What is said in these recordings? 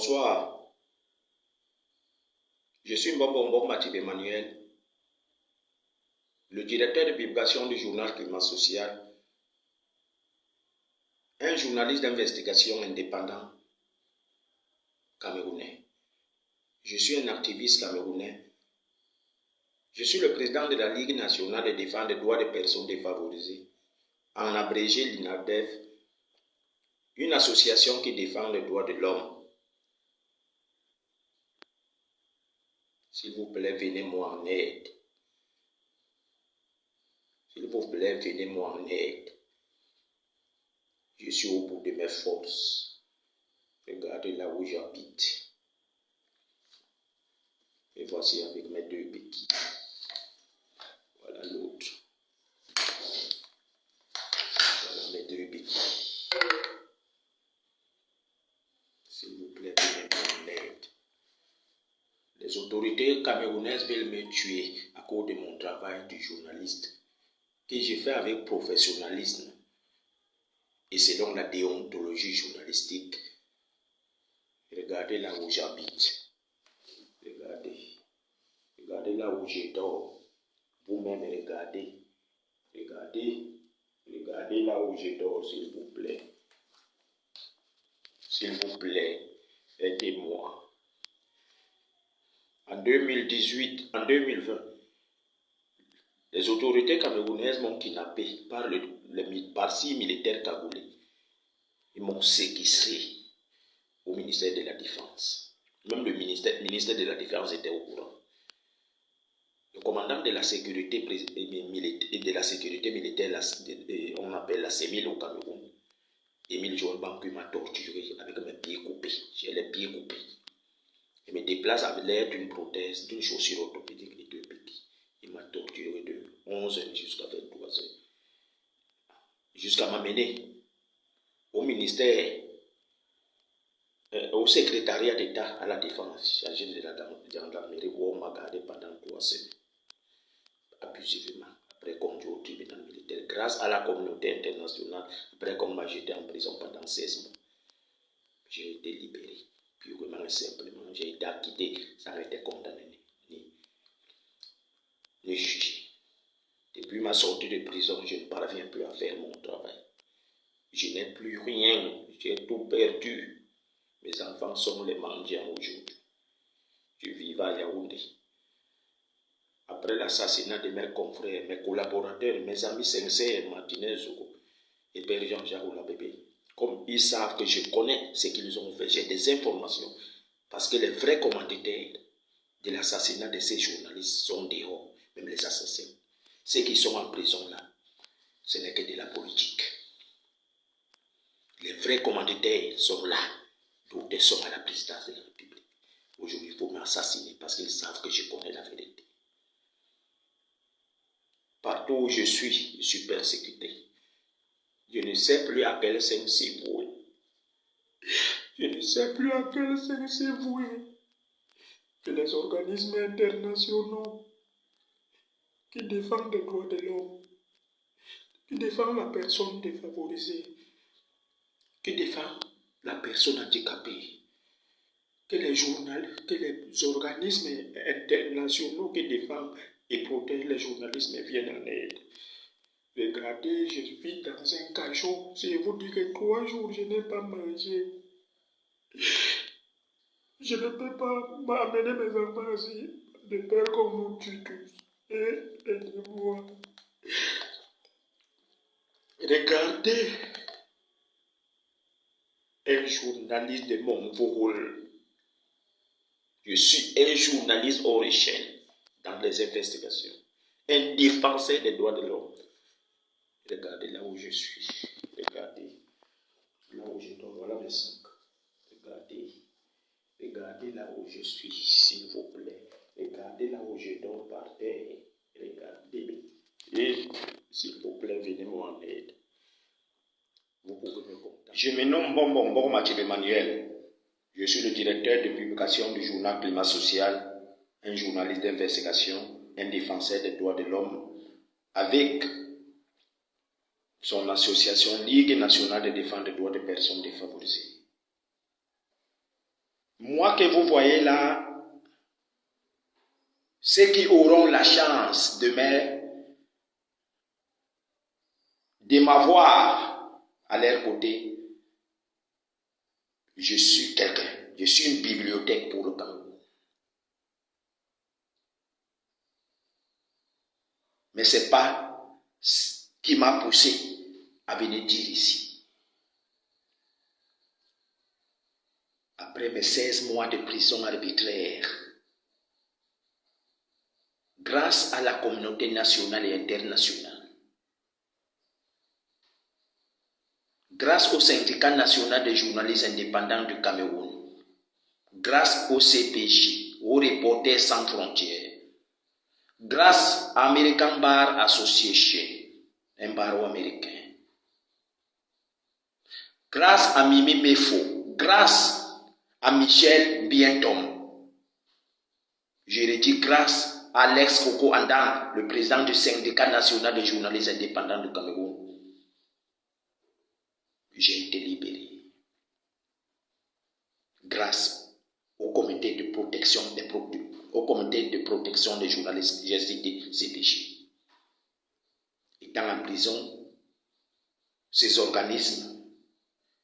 Bonsoir. Je suis Mbombo Mathieu Emmanuel, le directeur de publication du journal Climat Social, un journaliste d'investigation indépendant camerounais. Je suis un activiste camerounais. Je suis le président de la Ligue nationale de défense des droits des personnes défavorisées, en abrégé l'INADEF, une association qui défend les droits de l'homme. S'il vous plaît, venez-moi en aide. S'il vous plaît, venez-moi en aide. Je suis au bout de mes forces. Regardez là où j'habite. Et voici avec mes deux béquilles. Voilà l'autre. Voilà mes deux béquilles. S'il vous plaît, venez-moi en aide. Les autorités camerounaises veulent me tuer à cause de mon travail de journaliste que j'ai fait avec professionnalisme et selon la déontologie journalistique. Regardez là où j'habite. Regardez. Regardez là où je dors. Vous-même regardez. Regardez. Regardez là où je dors, s'il vous plaît. S'il vous plaît, aidez-moi. En 2020, les autorités camerounaises m'ont kidnappé par 6 militaires cagoulés. Ils m'ont séquestré au ministère de la Défense. Même le ministère de la Défense était au courant. Le commandant de la sécurité militaire, on appelle la CEMIL au Cameroun, Émile Joël Bancu, m'a torturé avec mes pieds coupés. J'ai les pieds coupés. Il me déplace avec l'aide d'une prothèse, d'une chaussure orthopédique et de béquilles. Il m'a torturé de 11h jusqu'à 23h. Jusqu'à m'amener au ministère, au secrétariat d'État à la défense, chargé de la gendarmerie, où on m'a gardé pendant 3 semaines. Abusivement, après qu'on dit au tribunal militaire, grâce à la communauté internationale, après qu'on m'a jeté en prison pendant 16 mois, j'ai été libéré. Purement et simplement, j'ai été acquitté sans être condamné ni jugé. Depuis ma sortie de prison, je ne parviens plus à faire mon travail. Je n'ai plus rien, j'ai tout perdu. Mes enfants sont les mendiants aujourd'hui. Je vis à Yaoundé. Après l'assassinat de mes confrères, mes collaborateurs, mes amis sincères, Martinez Zogo et Père Jean-Jacques Oulabébé, comme ils savent que je connais ce qu'ils ont fait, j'ai des informations, parce que les vrais commanditaires de l'assassinat de ces journalistes sont dehors, même les assassins. Ceux qui sont en prison là, ce n'est que de la politique. Les vrais commanditaires sont là, d'autres sont à la présidence de la République. Aujourd'hui, il faut m'assassiner parce qu'ils savent que je connais la vérité. Partout où je suis persécuté. Je ne sais plus à quel sens c'est voué. Je ne sais plus à quel sens c'est voué. Que les organismes internationaux qui défendent les droits de l'homme, qui défendent la personne défavorisée, qui défendent la personne handicapée, que les organismes internationaux qui défendent et protègent les journalistes viennent en aide. Regardez, je vis dans un cachot. Si je vous dis que 3 jours, je n'ai pas mangé. Je ne peux pas m'amener mes enfants ici, de peur qu'on nous tue tous. Aidez-moi. Regardez un journaliste de mon rôle. Je suis un journaliste hors échelle dans les investigations. Un défenseur des droits de l'homme. Regardez là où je suis. Regardez là où je dors. Voilà mes sacs. Regardez. Regardez là où je suis, s'il vous plaît. Regardez là où je dors par terre. Regardez. Et s'il vous plaît, venez-moi en aide. Vous pouvez me contacter. Je me nomme Mbombo Mathieu Emmanuel. Je suis le directeur de publication du journal Climat Social, un journaliste d'investigation, un défenseur des droits de l'homme, avec son association Ligue nationale de défense des droits des personnes défavorisées. Moi que vous voyez là, ceux qui auront la chance de m'avoir à leur côté, je suis quelqu'un. Je suis une bibliothèque pour le Cameroun. Mais ce n'est pas ce qui m'a poussé à venir dire ici. Après mes 16 mois de prison arbitraire, grâce à la communauté nationale et internationale, grâce au syndicat national des journalistes indépendants du Cameroun, grâce au CPJ, aux Reporters sans frontières, grâce à American Bar Association, un barreau américain, grâce à Mimi Mefo, grâce à Michel Bientom, je redis grâce à Alex Koko Andang, le président du syndicat national des journalistes indépendants du Cameroun, j'ai été libéré. Grâce au comité de protection des journalistes, j'ai cité CPJ. Étant en prison, ces organismes,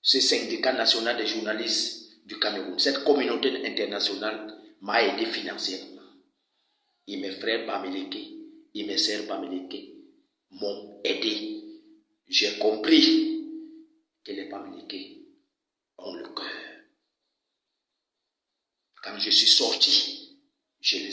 ce syndicat national des journalistes du Cameroun, cette communauté internationale m'a aidé financièrement. Et mes frères Bamileke et mes sœurs Bamileke m'ont aidé. J'ai compris que les Bamileke ont le cœur. Quand je suis sorti, j'ai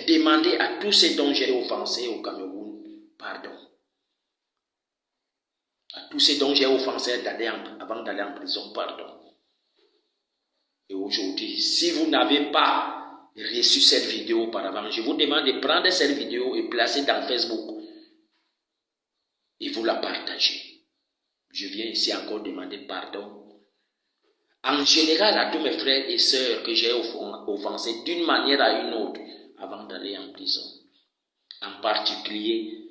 demandé à tous ceux dont j'ai offensé au Cameroun pardon. À tous ceux dont j'ai offensé avant d'aller en prison, pardon. Et aujourd'hui, si vous n'avez pas reçu cette vidéo auparavant, je vous demande de prendre cette vidéo et placer dans Facebook et vous la partagez. Je viens ici encore demander pardon. En général, à tous mes frères et sœurs que j'ai offensés d'une manière à une autre avant d'aller en prison. En particulier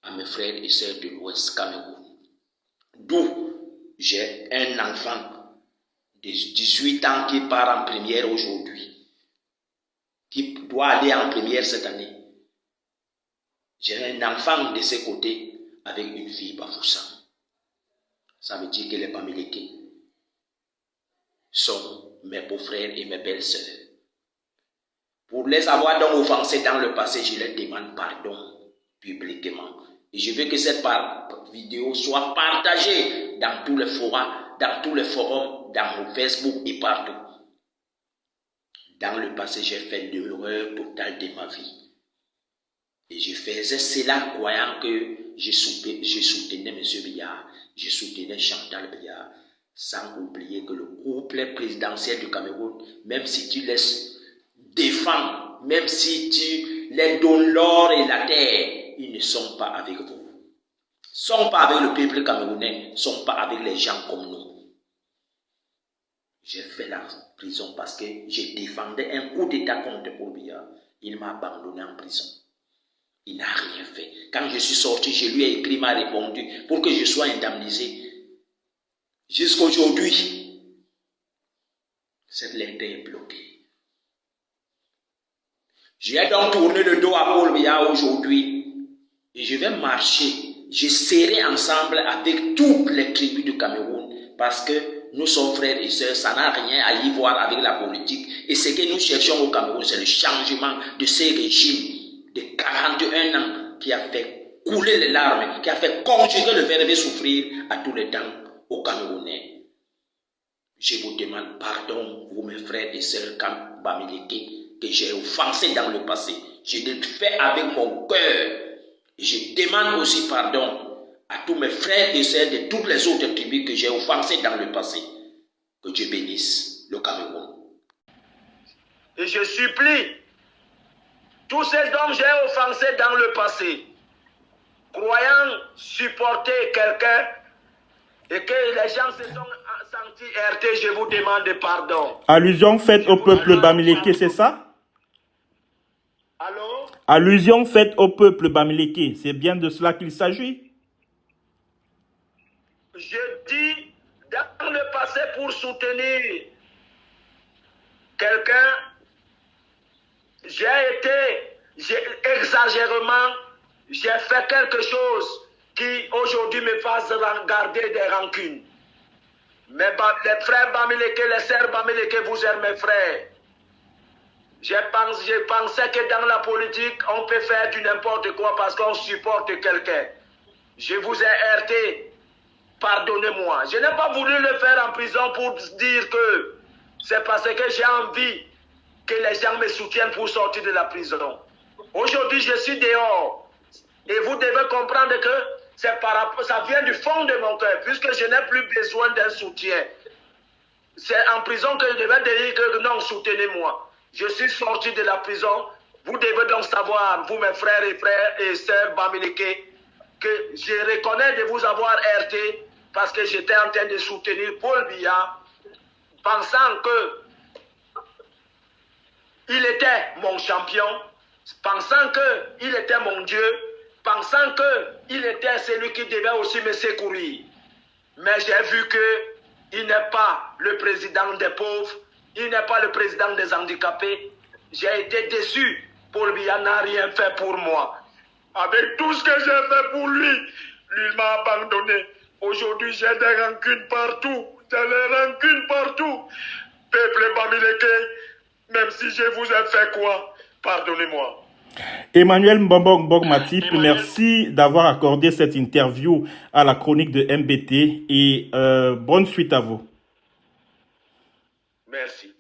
à mes frères et sœurs de l'Ouest Cameroun. D'où j'ai un enfant de 18 ans qui part en première aujourd'hui, qui doit aller en première cette année. J'ai un enfant de ce côté avec une fille Bafoussa. Ça veut dire que les Bamileke sont mes beaux-frères et mes belles-sœurs. Pour les avoir donc offensés dans le passé, je leur demande pardon publiquement. Et je veux que cette vidéo soit partagée dans tous les forums, dans mon Facebook et partout. Dans le passé, j'ai fait l'erreur totale de ma vie. Et je faisais cela croyant que je soutenais M. Biya, je soutenais Chantal Biya, sans oublier que le couple présidentiel du Cameroun, même si tu les défends, même si tu les donnes l'or et la terre, ils ne sont pas avec vous. Ils ne sont pas avec le peuple camerounais, ils ne sont pas avec les gens comme nous. J'ai fait la prison parce que je défendais un coup d'état contre Paul Biya. Il m'a abandonné en prison. Il n'a rien fait. Quand je suis sorti, je lui ai écrit, il m'a répondu pour que je sois indemnisé. Jusqu'aujourd'hui, cette lettre est bloquée. J'ai donc tourné le dos à Paul Biya aujourd'hui et je vais marcher. Je serai ensemble avec toutes les tribus du Cameroun parce que nous sommes frères et sœurs, ça n'a rien à y voir avec la politique. Et ce que nous cherchons au Cameroun, c'est le changement de ces régimes de 41 ans qui a fait couler les larmes, qui a fait conjurer le verbe souffrir à tous les temps aux Camerounais. Je vous demande pardon, vous mes frères et sœurs Bamileke, que j'ai offensé dans le passé. Je l'ai fait avec mon cœur. Je demande aussi pardon à tous mes frères et sœurs de toutes les autres tribus que j'ai offensées dans le passé. Que Dieu bénisse le Cameroun. Et je supplie tous ceux dont j'ai offensé dans le passé, croyant supporter quelqu'un et que les gens se sont sentis heurtés, je vous demande pardon. Allusion faite au peuple Bamileke, c'est ça? Allô? Allusion faite au peuple Bamileke, c'est bien de cela qu'il s'agit? Je dis dans le passé pour soutenir quelqu'un, exagérément, j'ai fait quelque chose qui aujourd'hui me fasse garder des rancunes. Mais les frères Bamileke, les sœurs Bamileke, vous êtes mes frères. Je pensais que dans la politique, on peut faire du n'importe quoi parce qu'on supporte quelqu'un. Je vous ai heurté. Pardonnez-moi. Je n'ai pas voulu le faire en prison pour dire que c'est parce que j'ai envie que les gens me soutiennent pour sortir de la prison. Aujourd'hui, je suis dehors. Et vous devez comprendre que ça vient du fond de mon cœur, puisque je n'ai plus besoin d'un soutien. C'est en prison que je devais dire que non, soutenez-moi. Je suis sorti de la prison. Vous devez donc savoir, vous mes frères et sœurs Bamileke, que je reconnais de vous avoir heurté parce que j'étais en train de soutenir Paul Biya, pensant que il était mon champion, pensant qu'il était mon Dieu, pensant qu'il était celui qui devait aussi me secourir. Mais j'ai vu qu'il n'est pas le président des pauvres, il n'est pas le président des handicapés. J'ai été déçu. Paul Biya n'a rien fait pour moi. Avec tout ce que j'ai fait pour lui, il m'a abandonné. Aujourd'hui, j'ai des rancunes partout. J'ai des rancunes partout. Peuple Bamileke, même si je vous ai fait quoi, pardonnez-moi. Emmanuel Mbombo Matip, merci d'avoir accordé cette interview à la chronique de MBT et bonne suite à vous. Merci.